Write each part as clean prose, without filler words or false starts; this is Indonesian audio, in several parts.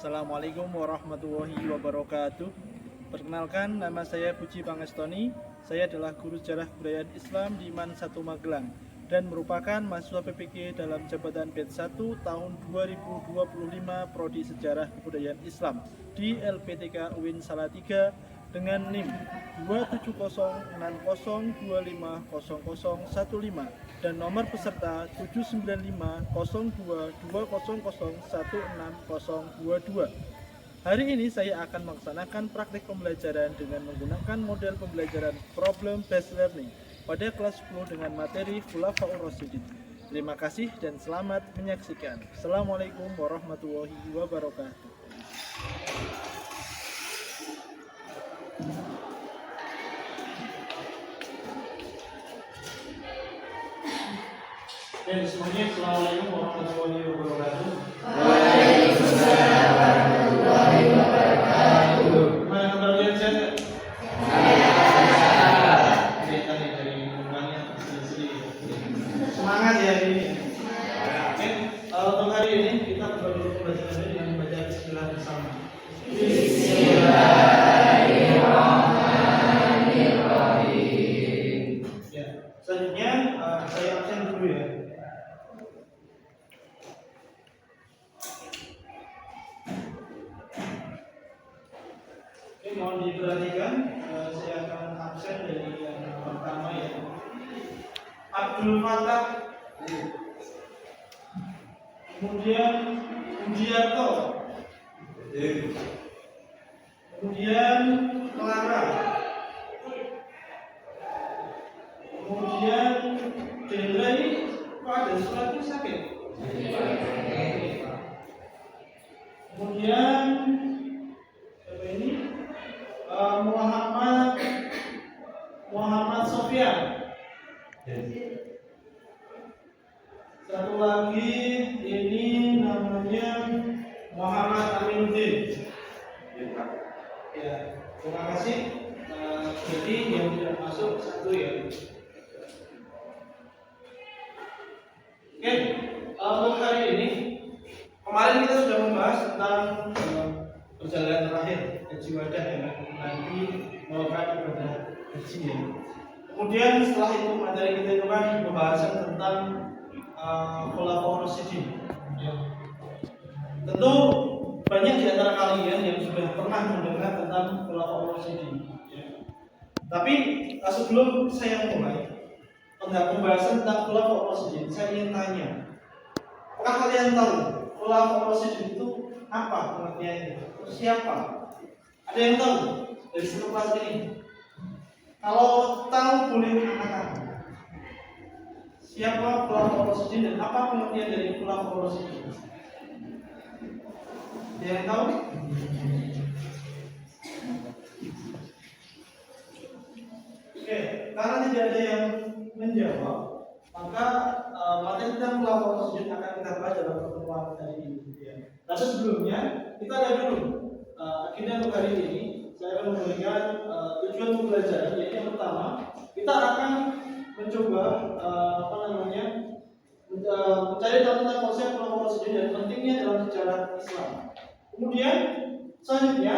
Assalamualaikum warahmatullahi wabarakatuh. Perkenalkan, nama saya Puji Pangestoni. Saya adalah guru sejarah kebudayaan Islam di MAN 1 Magelang dan merupakan mahasiswa PPG dalam jabatan batch 1 tahun 2025 Prodi Sejarah Kebudayaan Islam di LPTK UIN Salatiga dengan NIM 27060250015 dan nomor peserta 7950220016022. Hari ini saya akan melaksanakan praktik pembelajaran dengan menggunakan model pembelajaran problem based learning pada kelas 10 dengan materi Khulafaur Rasyidin. Terima kasih dan selamat menyaksikan. Assalamualaikum warahmatullahi wabarakatuh. Dan semuanya, Assalamualaikum warahmatullahi wabarakatuh. Waalaikumsalam warahmatullahi wabarakatuh. Gimana kabar kalian, sehat? Kelihatan ya dari mukanya sedih-sedih. Semangat ya hari ini. Oke, untuk hari ini kita berbagi pembelajaran dengan membaca bismillah bersama. Bismillahirrahmanirrahim. Ya, selanjutnya saya absen dulu ya. Mohon diperhatikan, saya akan absen dari yang pertama ya. Abdul Fatah, kemudian Ujiarto, kemudian Clara, kemudian Dendra ini kok ada suratnya sakit? Kemudian siapa ini? Muhammad Sofyan. Satu lagi ini namanya Muhammad Aminuddin. Ya, terima kasih. Jadi yang tidak masuk satu ya. Oke, untuk hari ini kemarin kita sudah membahas tentang perjalanan terakhir haji wadah yang nanti melakukan ibadah haji ya. Kemudian setelah itu materi kita itu kan pembahasan tentang Khulafaur Rasyidin. Ya. Tentu banyak di antara kalian yang sudah pernah mendengar tentang Khulafaur Rasyidin. Ya. Tapi sebelum saya mulai pembahasan tentang Khulafaur Rasyidin, saya ingin tanya, apakah kalian tahu Khulafaur Rasyidin itu apa pengertiannya? Siapa? Ada yang tahu dari satu kelas ini? Kalau tahu boleh angkat. Siapa Khulafaur Rasyidin dan apa pengertian dari Khulafaur Rasyidin? Ada yang tahu? Oke, karena tidak ada yang menjawab, maka materi tentang Khulafaur Rasyidin akan kita bahas dalam pertemuan hari ini. Ya. Tapi sebelumnya kita lihat dulu agenda untuk hari ini. Saya akan memberikan tujuan pembelajaran. Yaitu yang pertama, kita akan mencoba mencari tahu tentang konsep Khulafaur Rasyidin dan pentingnya dalam sejarah Islam. Kemudian selanjutnya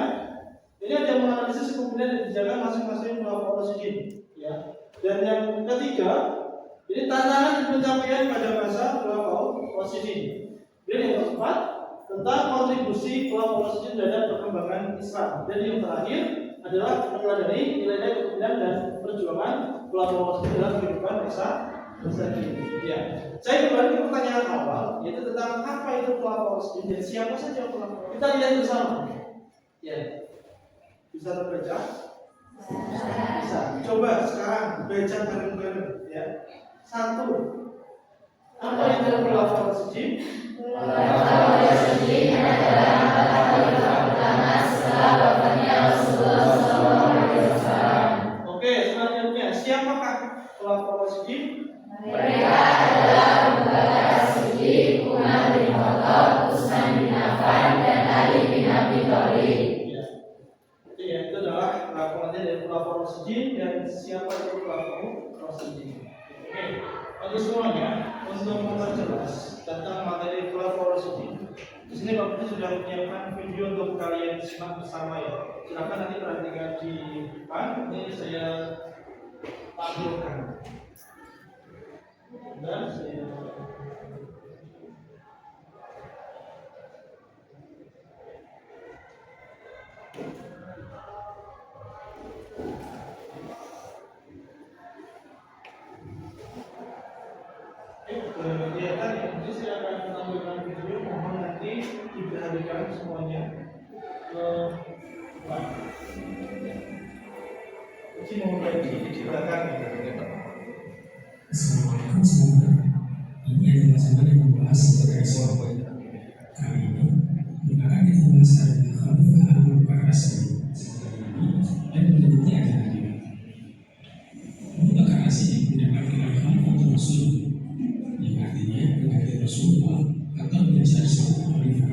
ini ada menganalisis kepemimpinan dan kebijakan masing-masing Khulafaur Rasyidin. Ya. Dan yang ketiga, ini tantangan dan pencapaian pada masa Khulafaur Rasyidin. Dan yang keempat, tentang kontribusi Khulafaur Rasyidin terhadap perkembangan Islam. Dan yang terakhir adalah mempelajari nilai-nilai kepemimpinan dan perjuangan Khulafaur Rasyidin dalam kehidupan bangsa ini. Ya, saya kembali ke pertanyaan awal, yaitu tentang apa itu Khulafaur Rasyidin dan siapa saja Khulafaur. Kita lihat bersama. Ya, bisa terbaca? Bisa. Coba sekarang baca bareng-bareng. Ya, satu. Apa itu Khulafaur Rasyidin? Khulafaur Rasyidin adalah empat khalifah utama setelah wafatnya Rasulullah SAW. Oke, selanjutnya siapakah Khulafaur Rasyidin? Mereka adalah Abu Bakar As-Siddiq, Umar bin Khattab, Utsman bin Affan, dan Ali bin Abi Thalib. Ya, itu adalah pengertian dari Khulafaur Rasyidin dan siapa itu Khulafaur Rasyidin. Oke, bagi semuanya untuk memperjelas tentang materi Khulafaur Rasyidin, Di sini Pak Budi sudah menyiapkan video untuk kalian simak bersama ya. Silakan nanti perhatikan di depan. Ini saya tampilkan. Dan saya kegiatan ya, nanti saya akan menampilkan video, mohon nanti diperhatikan semuanya. Uji mau di belakang ya. Assalamualaikum semuanya. Ini adalah channel yang membahas terkait soal kali ini yang akan kita bahas adalah Khalifah Abu Bakar As-Siddiq dan meneliti ajaran ini. Abu Bakar As-Siddiq didapatkan oleh Khalifah Rasul, yang artinya pengganti Rasulullah atau biasa disebut Khalifah.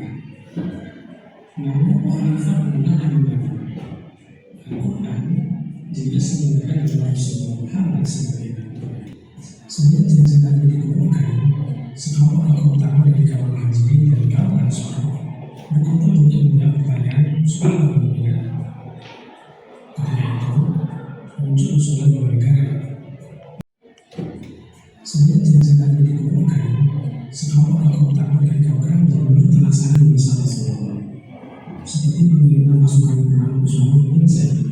Namun Khalifah benar dan munafik. Al-Quran jelas menggunakan nama Rasulullah Muhammad sebagai Nabi. Sebelum jenazah Nabi dikuburkan, sekelompok tokoh utama dari kaum Muhajirin dan kaum Ansor berkumpul untuk menjawab pertanyaan soal kepemimpinan. Ketika itu, muncul usulan dua negara. Sebelum jenazah Nabi dikuburkan, sekelompok tokoh utama dari kaum Muhajirin telah saling bersama Rasulullah, seperti menerima masukan perang Usama bin Zaid.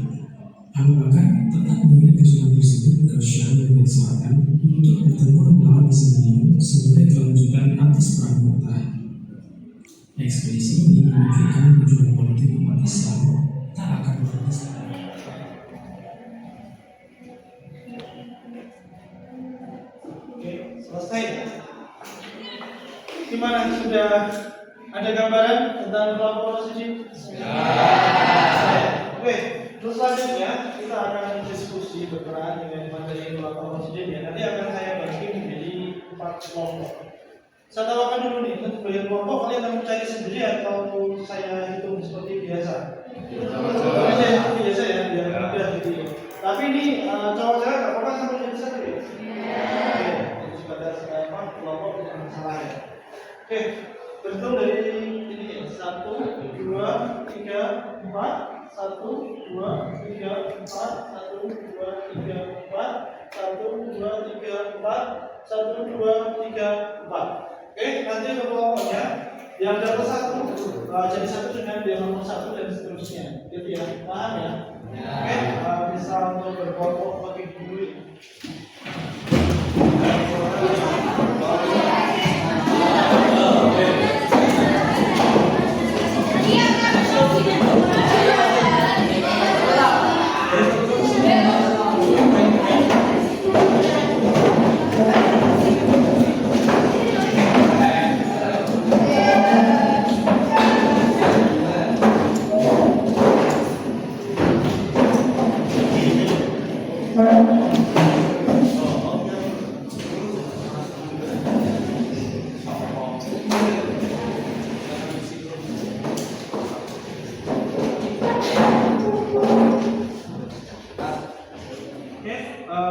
Abu Bakar tetap mengirim pasukan tersebut ke Syam dan Selatan untuk bertemu melawan Islam sebagai kelanjutan atas perang Mu'tah. Ekspedisi ini menunjukkan tujuan politik umat Islam tak akan berhenti. Oke, selesai. Gimana, sudah ada gambaran tentang kelompok Rasidin? Oke, terus selanjutnya kita akan diskusi berkenaan dengan materi kelompok Rasidin ya. Nanti akan saya bagi menjadi 4 kelompok. Saya tawarkan dulu nih, untuk bagian kelompok kalian akan mencari sendiri atau saya hitung seperti biasa? Saya hitung biasa ya, biar mudah gitu ya. Tapi ini cowok-cowok nggak apa-apa sampai jadi satu ya? Oke, jadi sebatas kelompok tidak masalah ya. Oke, berhitung dari ini ya, 1, 2, 3, 4, 1, 2, 3, 4, 1, 2, 3, 4, 1, 2, 3, 4, 1, 2, 3, 4. Oke, nanti kelompoknya yang dapat 1 jadi 1 dengan yang nomor 1 dan seterusnya, gitu ya, paham ya? Oke, bisa untuk berkelompok bagi dulu.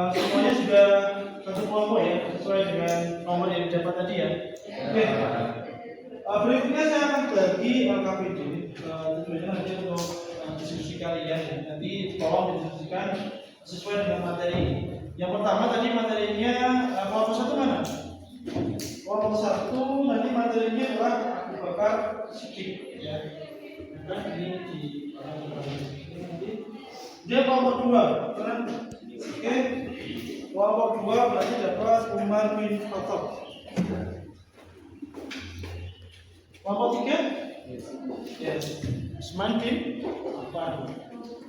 Semuanya sudah satu kelompok ya, sesuai dengan nomor yang didapat tadi ya. Oke. Berikutnya saya akan bagi LKPD. Tujuannya nanti untuk diskusi kalian ya. Nanti tolong didiskusikan sesuai dengan materi. Yang pertama tadi materinya kelompok 1 mana? Kelompok 1 nanti materinya adalah Abu Bakar Siddiq ya. Nah, ini di nanti. Dia kelompok 2, kan? Oke, kelompok 2 berarti dapat Umar bin Khattab. Kelompok 3? Yes, Utsman bin Affan.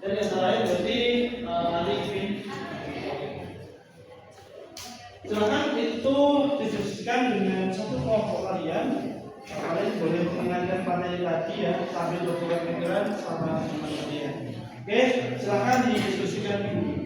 Dan yang lain berarti Ali bin. Silakan itu didiskusikan dengan satu kelompok kalian. Kalian boleh mengingatkan materi tadi ya sambil bertukar pikiran sama teman kalian. Oke, silakan didiskusikan dulu.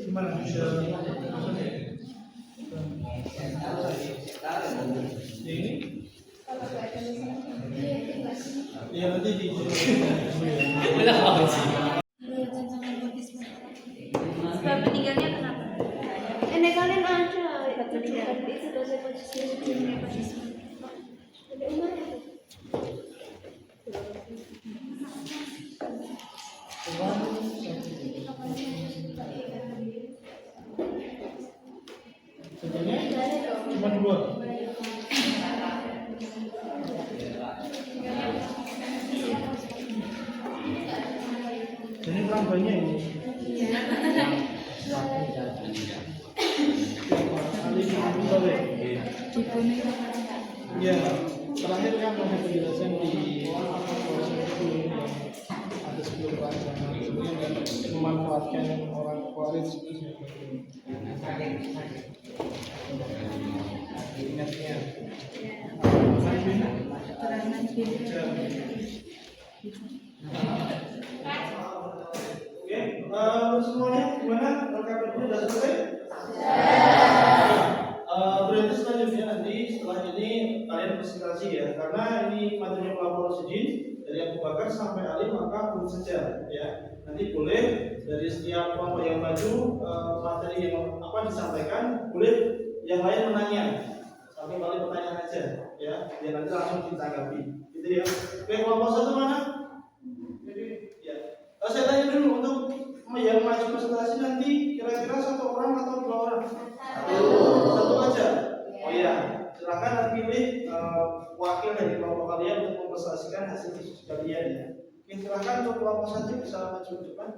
Gimana bisa ini? Ya nanti di Sebab meninggalnya kenapa? Kalian ada tujuan itu dosa nepotisme. Ada umur ya? cuma dua. Jadi kurang banyak ini. Ya, terakhir kan ada penjelasan di ada 10 rancangan dan memanfaatkan orang Khawarij ingatnya. Oke, semuanya gimana? Rekapannya sudah selesai? Berarti selanjutnya nanti setelah ini kalian presentasi ya, karena ini materi pelapor Rasyidin dari Abu Bakar sampai Ali, maka urut saja ya. Nanti boleh dari setiap kelompok yang maju materi yang apa disampaikan, boleh yang lain menanya sampai balik pertanyaan aja ya, biar nanti langsung ditanggapi gitu ya. Oke, kelompok satu mana? Jadi ya, saya tanya dulu untuk yang maju presentasi nanti kira-kira satu orang atau dua orang? Satu aja. Oh iya, silakan nanti pilih wakil dari kelompok kalian untuk mempresentasikan hasil diskusi kalian ya. Oke, silakan untuk kelompok satu bisa maju ke depan.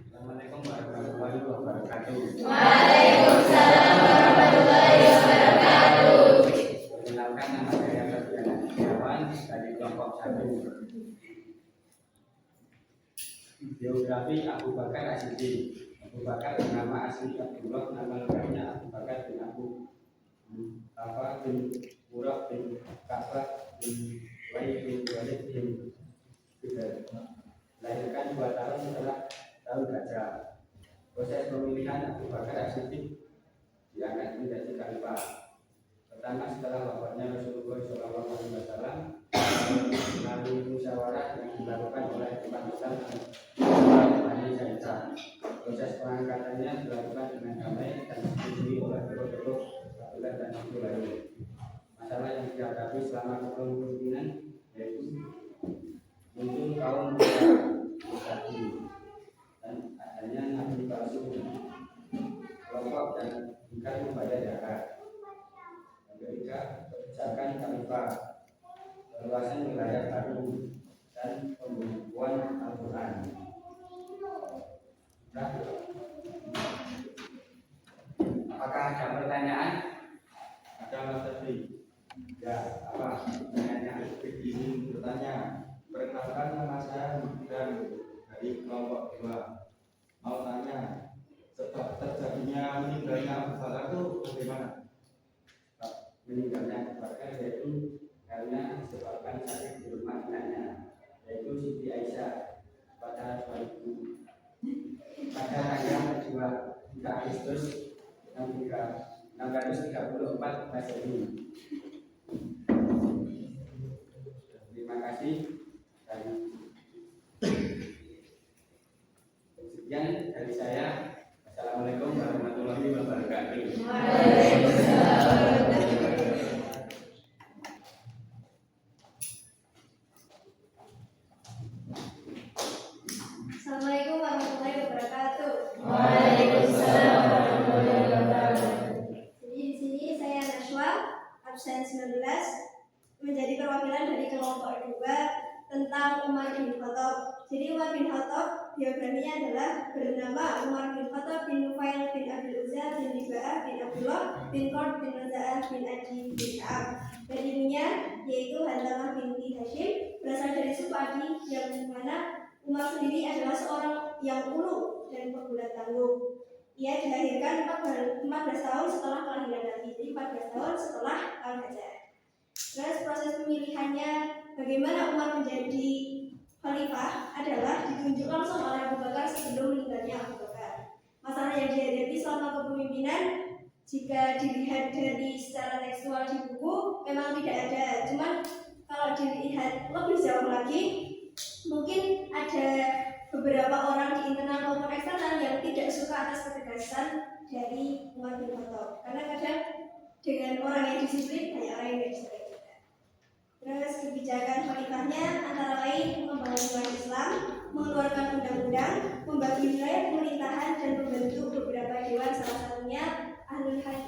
Assalamualaikum warahmatullahi wabarakatuh. Waalaikumsalam warahmatullahi wabarakatuh. Perkenalkan, nama saya Fabiana Setiawan dari kelompok 1. Biografi Abu Bakar Rasyidin. Abu Bakar nama asli Abdullah, nama lengkapnya Abu Bakar bin Abu Bakar bin Murad bin Ka'bah bin Walid bin Walid bin Zubair. Dilahirkan 2 tahun setelah tahun gajah. Proses pemilihan Abu Bakar Rasyidin diangkat menjadi khalifah. Pertama, setelah wafatnya Rasulullah SAW, melalui musyawarah yang dilakukan oleh Imam Islam Bani Zainah. Proses pengangkatannya dilakukan dengan damai dan disetujui oleh tokoh-tokoh kabilah dan suku lain. Masalah yang dihadapi selama kepemimpinan yaitu muncul kaum mustahil dan adanya nabi palsu, kelompok dan ingkar membayar zakat. Yang ketiga, kebijakan khalifah, perluasan wilayah baru dan pembukuan Al-Quran. Apakah ada pertanyaan? Ada Mas Tadi? Ya, apa? Pertanyaan begini bertanya. Perkenalkan, nama saya dan dari kelompok 2. Mau tanya, sebab terjadinya meninggalnya Abu Bakar itu bagaimana? Meninggalnya Abu Bakar yaitu karena disebabkan sakit di rumah anaknya, yaitu Siti Aisyah pada 2000 pada tanggal 2 Agustus 634 Masehi. Terima kasih dan sekian dari saya. Assalamualaikum warahmatullahi wabarakatuh. Assalamualaikum warahmatullahi wabarakatuh. Waalaikumsalam warahmatullahi wabarakatuh. Jadi di sini saya Nashwa, absen 19, menjadi perwakilan dari kelompok 2 tentang Umar bin Khattab. Jadi Umar bin Khattab biografinya adalah bernama Umar bin Khattab bin Nufail bin Abdul Uzza bin Riba'ah bin Abdullah bin Qurt bin Raza'ah bin Adi bin Ka'ab. Dan ibunya yaitu Hantamah binti Hashim, berasal dari suku Adi, yang mana Umar sendiri adalah seorang yang ulu dan pegulat tangguh. Ia dilahirkan 14 tahun setelah kelahiran Nabi, jadi 14 tahun setelah Al-Hajjah. Terus proses pemilihannya bagaimana Umar menjadi khalifah adalah ditunjuk langsung oleh Abu Bakar sebelum meninggalnya Abu Bakar. Masalah yang dihadapi selama kepemimpinan jika dilihat dari secara tekstual di buku memang tidak ada. Cuman kalau dilihat lebih jauh lagi, mungkin ada beberapa orang di internal maupun eksternal yang tidak suka atas ketegasan dari Umar bin Khattab. Karena kadang dengan orang yang disiplin banyak orang yang tidak disiplin. Terus kebijakan khalifahnya antara lain membangun umat Islam, mengeluarkan undang-undang, membagi wilayah pemerintahan dan membentuk beberapa dewan, salah satunya Ahlul Hadis.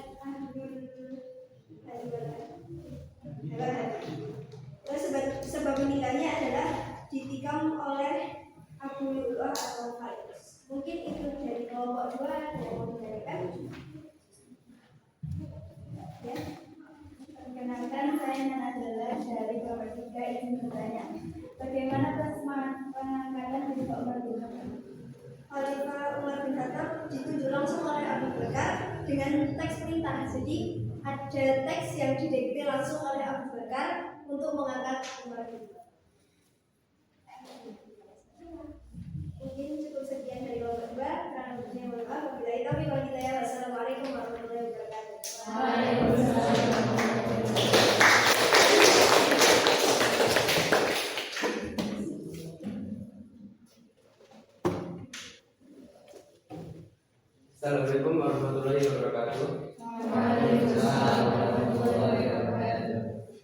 Terus sebab meninggalnya adalah ditikam oleh Abu Lu'lu'ah atau Khalid. Mungkin itu dari kelompok 2 yang mau ditanyakan. Ya. Perkenalkan, saya Nana Dela dari kelompok 3 ingin bertanya, bagaimana pengangkatan Khalifah Umar bin Khattab? Khalifah Umar bin Khattab ditunjuk langsung oleh Abu Bakar dengan teks perintah. Jadi ada teks yang didikte langsung oleh Abu Bakar untuk mengangkat Umar bin Khattab. Assalamualaikum warahmatullahi wabarakatuh.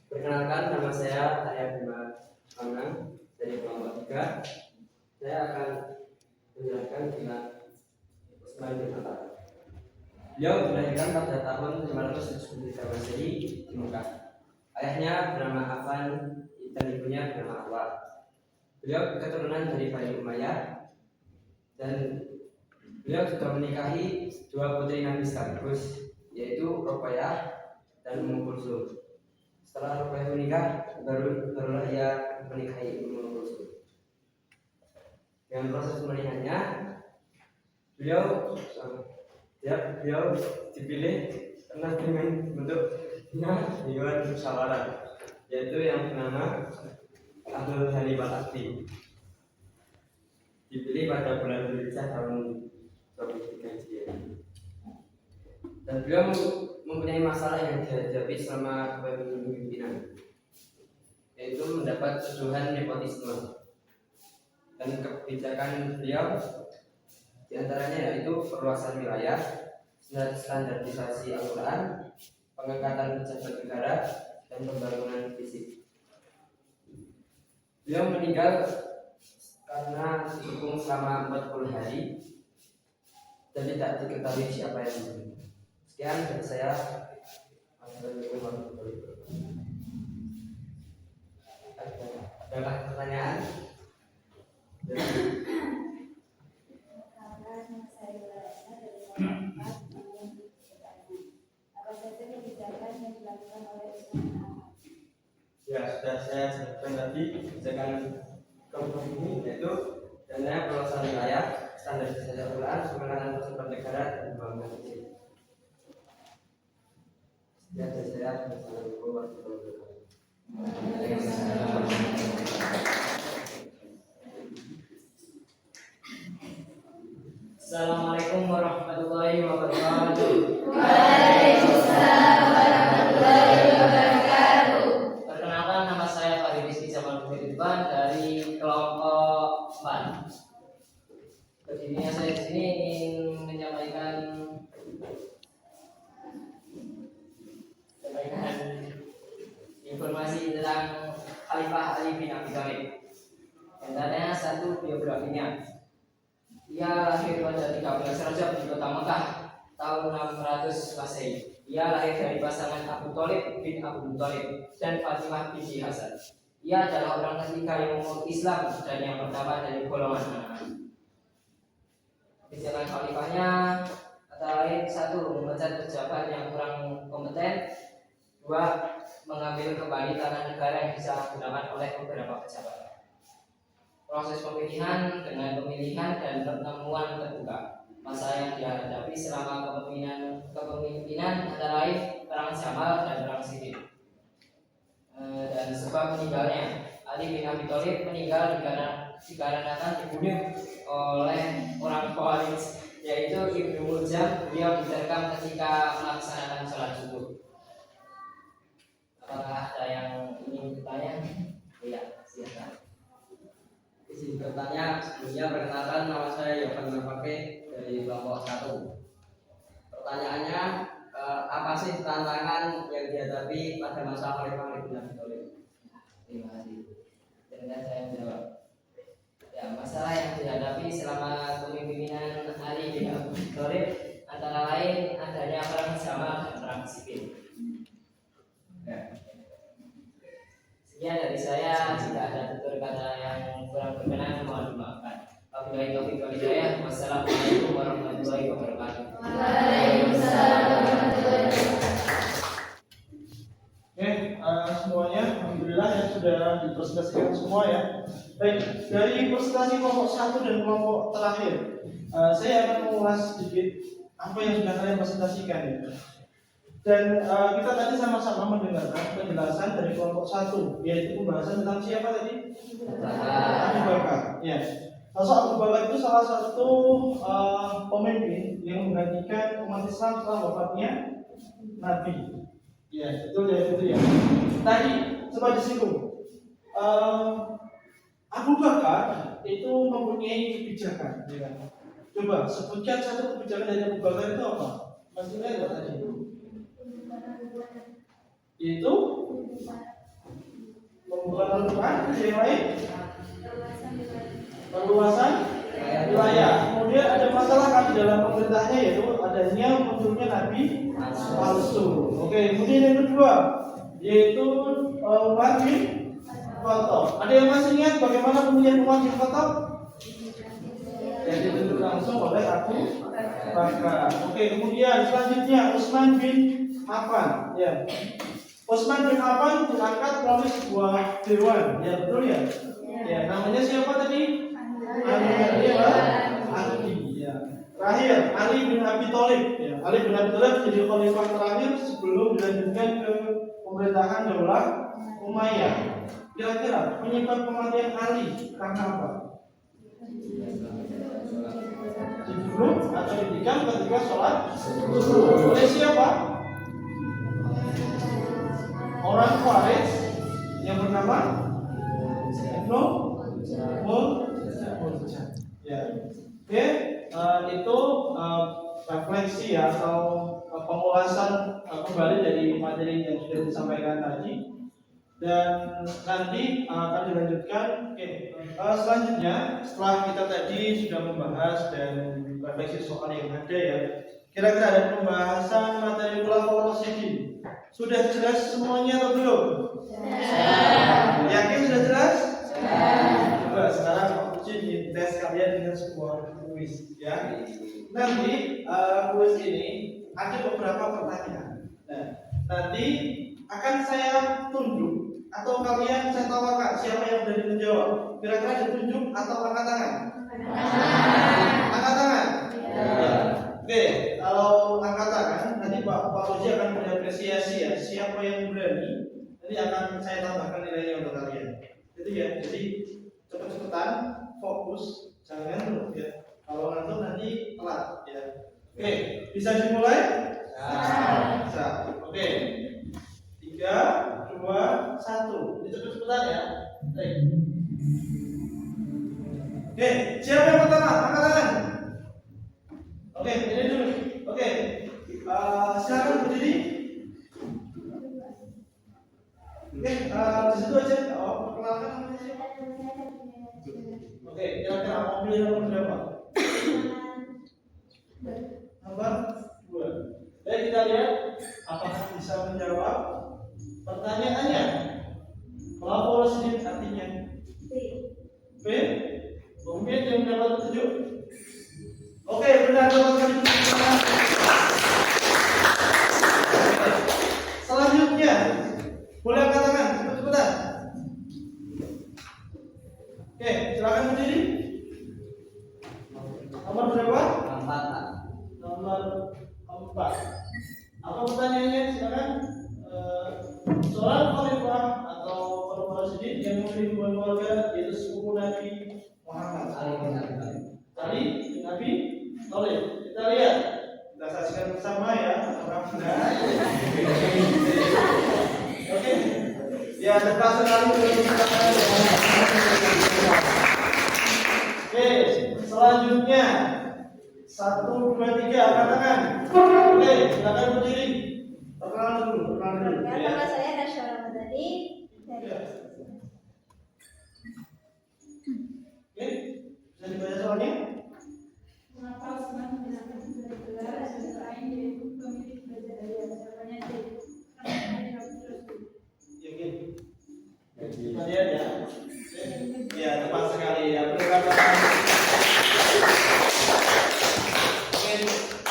Perkenalkan, nama saya Arya Bima Anang dari kelompok 3. Saya akan menjelaskan tentang Utsman bin Affan. Beliau dilahirkan pada tahun 573 Masehi di Mekah. Ayahnya bernama Affan dan ibunya bernama Awal. Beliau keturunan dari Bani Umayyah dan beliau juga menikahi 2 putri Nabi sekaligus, yaitu Ruqayyah dan Ummu Kulsum. Setelah Ruqayyah menikah, barulah ia menikahi Ummu Kulsum. Dengan proses pernikahannya, beliau dipilih karena dengan bentuknya Dewan Musyawarah, yaitu yang bernama Abdul Halim Al-Akti. Dipilih pada bulan Dzulhijjah tahun 23 Hijriah. Dan beliau mempunyai masalah yang dihadapi selama kepemimpinan, yaitu mendapat tuduhan nepotisme. Dan kebijakan beliau diantaranya yaitu perluasan wilayah, standarisasi Al-Quran, pengangkatan pejabat negara, dan pembangunan fisik. Beliau meninggal karena dihukum selama 40 hari dan tidak diketahui siapa yang membunuh. Sekian dari saya. Assalamualaikum warahmatullahi wabarakatuh. Adakah pertanyaan? Ya, sudah saya jelaskan tadi kebijakan kelompok ini, yaitu dananya perluasan wilayah, standarisasi Al-Quran, pengangkatan pejabat negara, dan pembangunan fisik. Ya, dari saya. Assalamualaikum warahmatullahi wabarakatuh. Assalamualaikum warahmatullahi wabarakatuh. Waalaikumsalam warahmatullahi wabarakatuh. Perkenalkan, nama saya Farid Rizky Jamal Ridwan dari kelompok 4. Berdirinya saya di sini ingin menyampaikan informasi tentang Khalifah Ali bin Abi Thalib. Antaranya 1, biografinya. Ia lahir pada 13 Rajab di kota Mekah tahun 600 Masehi. Ia lahir dari pasangan Abu Thalib bin Abu Thalib dan Fatimah binti Hasan. Ia adalah orang ketiga yang memeluk Islam dan yang pertama dari golongan anak. Kebijakan khalifahnya antara lain: 1, memecat pejabat yang kurang kompeten. 2, mengambil kembali tanah negara yang disalahgunakan oleh beberapa pejabat. Proses pemilihan dengan pemilihan dan pertemuan terbuka. Masa yang dihadapi selama kepemimpinan antara lain perang Jamal dan perang Siffin. Dan sebab meninggalnya, Ali bin Abi Thalib meninggal dikarenakan dibunuh oleh orang Khawarij, yaitu Ibnu Muljam. Beliau diterkam ketika melaksanakan sholat subuh. Apakah ada yang ingin bertanya? Iya, silakan. Izin bertanya, sebelumnya perkenalkan, nama saya Yohan Nafake dari kelompok 1. Pertanyaannya, apa sih tantangan yang dihadapi pada masa Khalifah Ali bin Abi Thalib? Terima kasih. Dan saya menjawab. Ya, masalah yang dihadapi selama kepemimpinan Ali bin Abi Thalib antara lain adanya perang Jamal dan perang Siffin. Ya. Sekian dari saya. Jika ada tutur kata yang kurang berkenan, mohon dimaafkan. Wabillahi taufiq wal hidayah. Wassalamualaikum warahmatullahi wabarakatuh. Waalaikumsalam warahmatullahi wabarakatuh. Oke, semuanya, alhamdulillah yang sudah dipresentasikan semua ya. Baik, dari presentasi kelompok 1 dan kelompok terakhir, saya akan mengulas sedikit apa yang sudah kalian presentasikan ya. Dan kita tadi sama-sama mendengarkan penjelasan dari kelompok 1, yaitu pembahasan tentang siapa tadi? Abu Bakar. Ya. Sosok Abu Bakar itu salah satu pemimpin yang menggantikan umat Islam setelah wafatnya Nabi. Ya, betul ya itu ya. Tadi coba disinggung. Abu Bakar itu mempunyai kebijakan, ya kan? Coba sebutkan satu kebijakan dari Abu Bakar itu apa? Masih ingat nggak tadi? Itu pembukaan Al-Quran, yang lain perluasan wilayah. Kemudian ada masalah kan di dalam pemerintahnya, yaitu adanya munculnya nabi palsu. Oke, kemudian yang kedua yaitu Umar bin Khattab. Ada yang masih ingat bagaimana pemilihan Umar bin Khattab? Yang ditunjuk langsung oleh Abu Bakar. Oke, kemudian selanjutnya Utsman bin Affan. Ya, Utsman bin Affan diangkat melalui sebuah dewan. Ya, betul ya? Ya, namanya siapa tadi? Ali. Ya. Terakhir Ali bin Abi Thalib. Ya, Ali bin Abi Thalib jadi khalifah terakhir sebelum dilanjutkan ke pemerintahan Daulah Umayyah. Kira-kira penyebab kematian Ali karena apa? Dibunuh atau ditikam ketika sholat subuh oleh siapa? Orang Khawarij yang bernama Ibnu Muljam. Ya, oke, itu refleksi ya, atau pengulasan kembali dari materi yang sudah disampaikan tadi. Dan nanti akan dilanjutkan. Selanjutnya setelah kita tadi sudah membahas dan refleksi soal yang ada ya, kira-kira ada pembahasan materi Khulafaur Rasyidin. Sudah jelas semuanya atau belum? Yakin sudah jelas? Coba sekarang Pak Uci tes kalian dengan sebuah kuis ya. Nanti kuis ini ada beberapa pertanyaan. Nah, nanti akan saya tunjuk atau kalian saya tawarkan siapa yang berani menjawab. Kira-kira ditunjuk atau angkat tangan? Angkat tangan. Ya. Oke, kalau angkat tangan nanti Pak Uji akan mengapresiasi ya siapa yang berani. Nanti akan saya tambahkan nilainya untuk kalian. Itu ya. Jadi cepet-cepetan, fokus, jangan dulu ya. Kalau ngantuk nanti telat ya. Oke, bisa dimulai? Bisa. Oke. 3, 2, 1. Ini cepet-cepetan ya. Baik. Oke, siapa yang pertama? Angkat tangan. Oke, ini dulu. Oke, silakan berdiri. Oke, di situ aja. Perkenalkan namanya siapa? Oke, kira-kira mau pilih nomor berapa? Nomor 2. Baik, kita lihat apakah bisa menjawab pertanyaannya. Khulafaur Rasyidin artinya B. Mungkin yang mendapat petunjuk. Oke, benar dapat petunjuk. Selanjutnya, boleh angkat tangan, cepat-cepatan. Oke, silakan berdiri. Nomor berapa? 4. Nomor 4. Apa pertanyaannya? Silakan. Seorang khalifah atau Khulafaur Rasyidin yang memiliki hubungan keluarga yaitu sepupu Nabi Muhammad. Ali bin Abi Thalib. Kita lihat, kita saksikan bersama ya. Apakah benar? Oke. Ya, tepat sekali. Oke, selanjutnya 1, 2, 3 angkat tangan. Oke, silakan berdiri. Perkenalan dulu. Nama saya Rasya Ramadhani dari Oke, bisa dibaca soalnya? Mengapa Utsman bin Affan bergelar sebagai lain yaitu pemilik belajar dari jawabannya D. Karena dia Rasul. Yakin? Kita lihat ya. Ya, tepat sekali ya. Oke,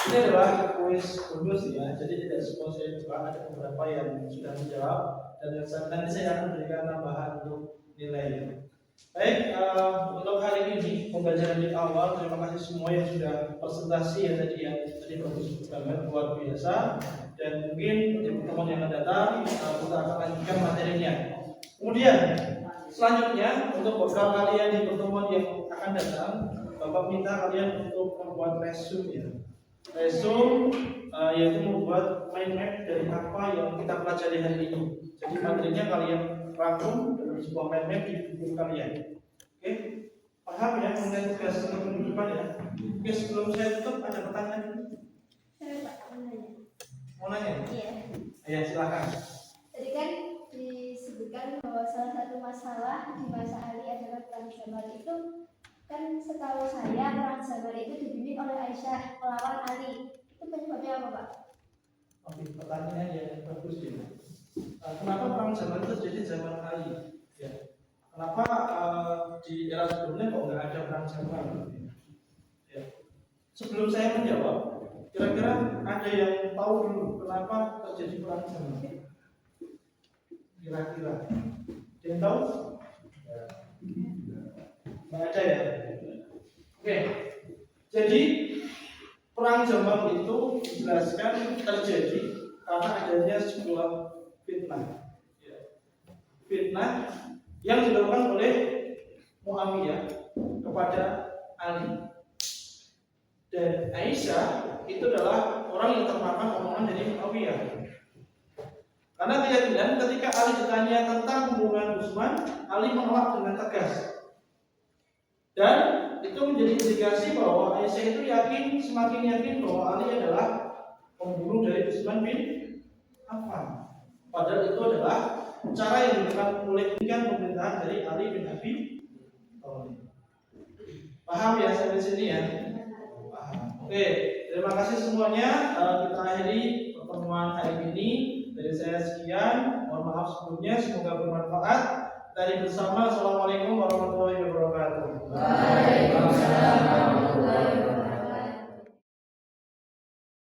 ini adalah kuis bonus ya. Jadi tidak semua saya buka, ada beberapa yang sudah menjawab dan nanti saya akan berikan tambahan untuk nilainya. Baik, untuk hari ini pembelajaran di awal, terima kasih semua yang sudah presentasi ya tadi ya. Tadi bagus banget, luar biasa. Dan mungkin di pertemuan yang akan datang kita akan lanjutkan materinya. Kemudian selanjutnya untuk beberapa kalian di pertemuan yang akan datang, Bapak minta kalian untuk membuat resume ya. Resume yaitu membuat mind map dari apa yang kita pelajari hari ini. Jadi materinya kalian rangkum dalam sebuah mind map di buku kalian. Oke, Paham ya mengenai tugas untuk minggu depan ya? Oke, sebelum saya tutup ada pertanyaan dulu. Saya Pak mau nanya. Mau nanya? Iya. Ya silakan. Tadi kan disebutkan bahwa salah satu masalah di masa Ali adalah perang Jamal itu kan setahu saya perang Jamal itu dipimpin oleh Aisyah melawan Ali. Itu penyebabnya apa Pak? Oke, pertanyaan yang bagus ya. Kenapa perang Jamal itu terjadi zaman Ali? Ya. Kenapa di era sebelumnya kok nggak ada perang Jamal? Ya. Sebelum saya menjawab, kira-kira ada yang tahu dulu kenapa terjadi perang Jamal? Kira-kira ada yang tahu? Nggak ada ya. Oke, jadi perang Jamal itu dijelaskan terjadi karena adanya sebuah fitnah. Ya. Fitnah yang dilakukan oleh Muawiyah kepada Ali. Dan Aisyah itu adalah orang yang terpapar omongan dari Muawiyah. Karena keyakinan ketika Ali ditanya tentang hubungan Utsman, Ali menolak dengan tegas. Dan itu menjadi indikasi bahwa Aisyah itu semakin yakin bahwa Ali adalah pembunuh dari Utsman bin Affan. Padahal itu adalah cara yang dilakukan oleh pemerintahan dari Ali bin Abi Thalib. Paham ya sampai sini ya? Paham. Oke, terima kasih semuanya. Kita akhiri pertemuan hari ini. Dari saya sekian. Mohon maaf sebelumnya. Semoga bermanfaat. Dari bersama. Assalamualaikum warahmatullahi wabarakatuh.